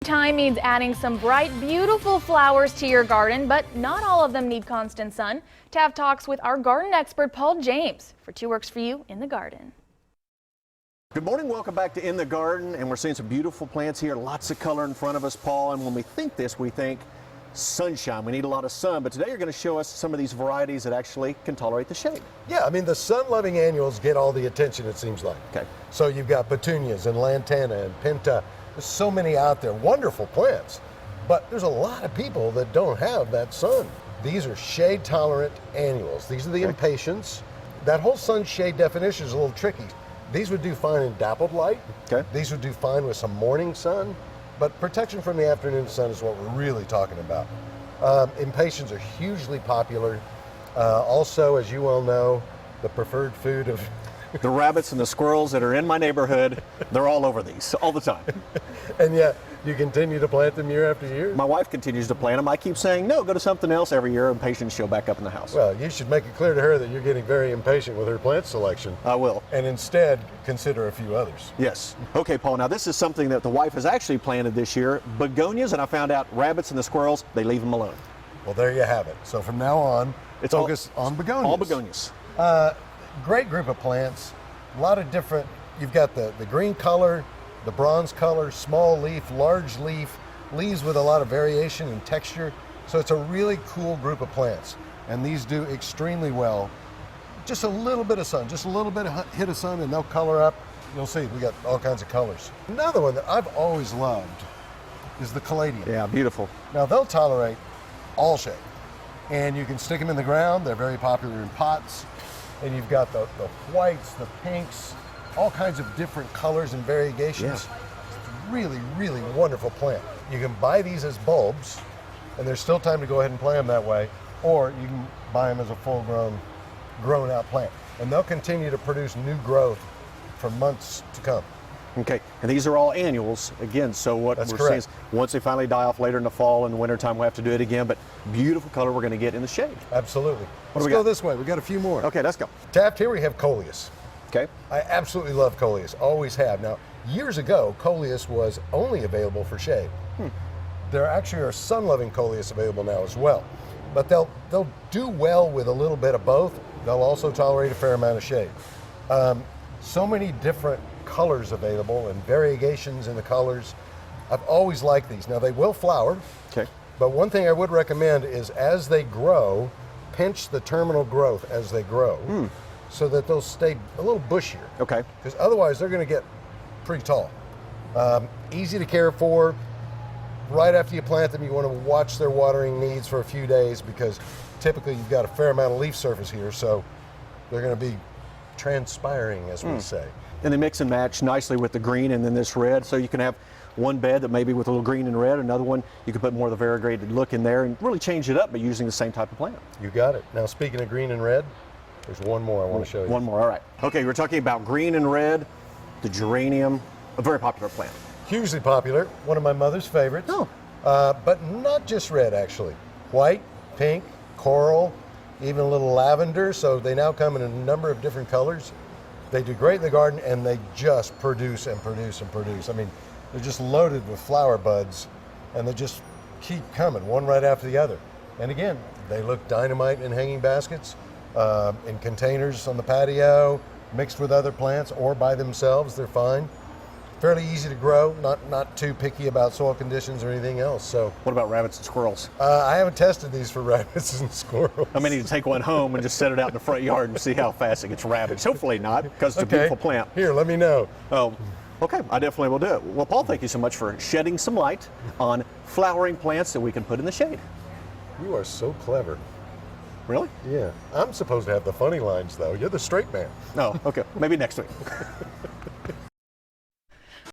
Time means adding some bright, beautiful flowers to your garden, but not all of them need constant sun. Tav talks with our garden expert, Paul James, for 2 Works for You in the Garden. Good morning, welcome back to In the Garden, and we're seeing some beautiful plants here, lots of color in front of us, Paul, and when we think this, we think sunshine. We need a lot of sun, but today you're going to show us some of these varieties that actually can tolerate the shade. Yeah, I mean, the sun-loving annuals get all the attention, it seems like. Okay. So you've got petunias and lantana and pinta. There's so many out there, wonderful plants, but there's a lot of people that don't have that sun. These are shade-tolerant annuals. These are the impatiens. That whole sun-shade definition is a little tricky. These would do fine in dappled light. Okay. These would do fine with some morning sun, but protection from the afternoon sun is what we're really talking about. Impatiens are hugely popular. Also, as you well know, the preferred food of the rabbits and the squirrels that are in my neighborhood, they're all over these all the time. And yet, you continue to plant them year after year? My wife continues to plant them. I keep saying, no, go to something else every year, and patients show back up in the house. Well, you should make it clear to her that you're getting very impatient with her plant selection. I will. And instead, consider a few others. Yes. Okay, Paul, now this is something that the wife has actually planted this year, begonias, and I found out rabbits and the squirrels, they leave them alone. Well, there you have it. So from now on, it's focus on begonias. All begonias. Great group of plants, a lot of different, you've got the green color, the bronze color, small leaf, large leaf, leaves with a lot of variation in texture. So it's a really cool group of plants. And these do extremely well. Just a little bit of sun, just a little bit of hit of sun and they'll color up. You'll see, we got all kinds of colors. Another one that I've always loved is the caladium. Yeah, beautiful. Now they'll tolerate all shade. And you can stick them in the ground. They're very popular in pots. And you've got the whites, the pinks, all kinds of different colors and variegations. Yeah. It's a really, really wonderful plant. You can buy these as bulbs, and there's still time to go ahead and plant them that way, or you can buy them as a full-grown, grown-out plant. And they'll continue to produce new growth for months to come. Okay, and these are all annuals, again, so what That's we're correct. seeing is once they finally die off later in the fall and the wintertime, we'll have to do it again, but beautiful color we're going to get in the shade. Absolutely. What Let's go this way. We got a few more. Okay, let's go. Taft, here we have coleus. Okay. I absolutely love coleus, always have. Now, years ago, coleus was only available for shade. There actually are sun-loving coleus available now as well, but they'll do well with a little bit of both. They'll also tolerate a fair amount of shade. So many different colors available and variegations in the colors. I've always liked these. Now, they will flower. Okay. But one thing I would recommend is as they grow, pinch the terminal growth as they grow so that they'll stay a little bushier. Okay. Because otherwise they're going to get pretty tall. Easy to care for. Right after you plant them, you want to watch their watering needs for a few days because typically you've got a fair amount of leaf surface here, so they're going to be transpiring, as we say. And they mix and match nicely with the green and then this red, so you can have one bed that maybe with a little green and red, another one you can put more of the variegated look in there and really change it up by using the same type of plant. You got it. Now, speaking of green and red, there's one more I want to show you. One more, all right. Okay, we're talking about green and red, the geranium, a very popular plant. Hugely popular, one of my mother's favorites. Oh. But not just red, actually. White, pink, coral, even a little lavender, so they now come in a number of different colors. They do great in the garden, and they just produce and produce and produce. I mean, they're just loaded with flower buds, and they just keep coming, one right after the other. And again, they look dynamite in hanging baskets, in containers on the patio, mixed with other plants, or by themselves, they're fine. Fairly easy to grow, not too picky about soil conditions or anything else. So, what about rabbits and squirrels? I haven't tested these for rabbits and squirrels. I may need to take one home and just set it out in the front yard and see how fast it gets ravaged. Hopefully not, because it's a beautiful plant. Here, let me know. Oh, okay, I definitely will do it. Well, Paul, thank you so much for shedding some light on flowering plants that we can put in the shade. You are so clever. Really? Yeah. I'm supposed to have the funny lines, though. You're the straight man. Oh, okay. Maybe next week.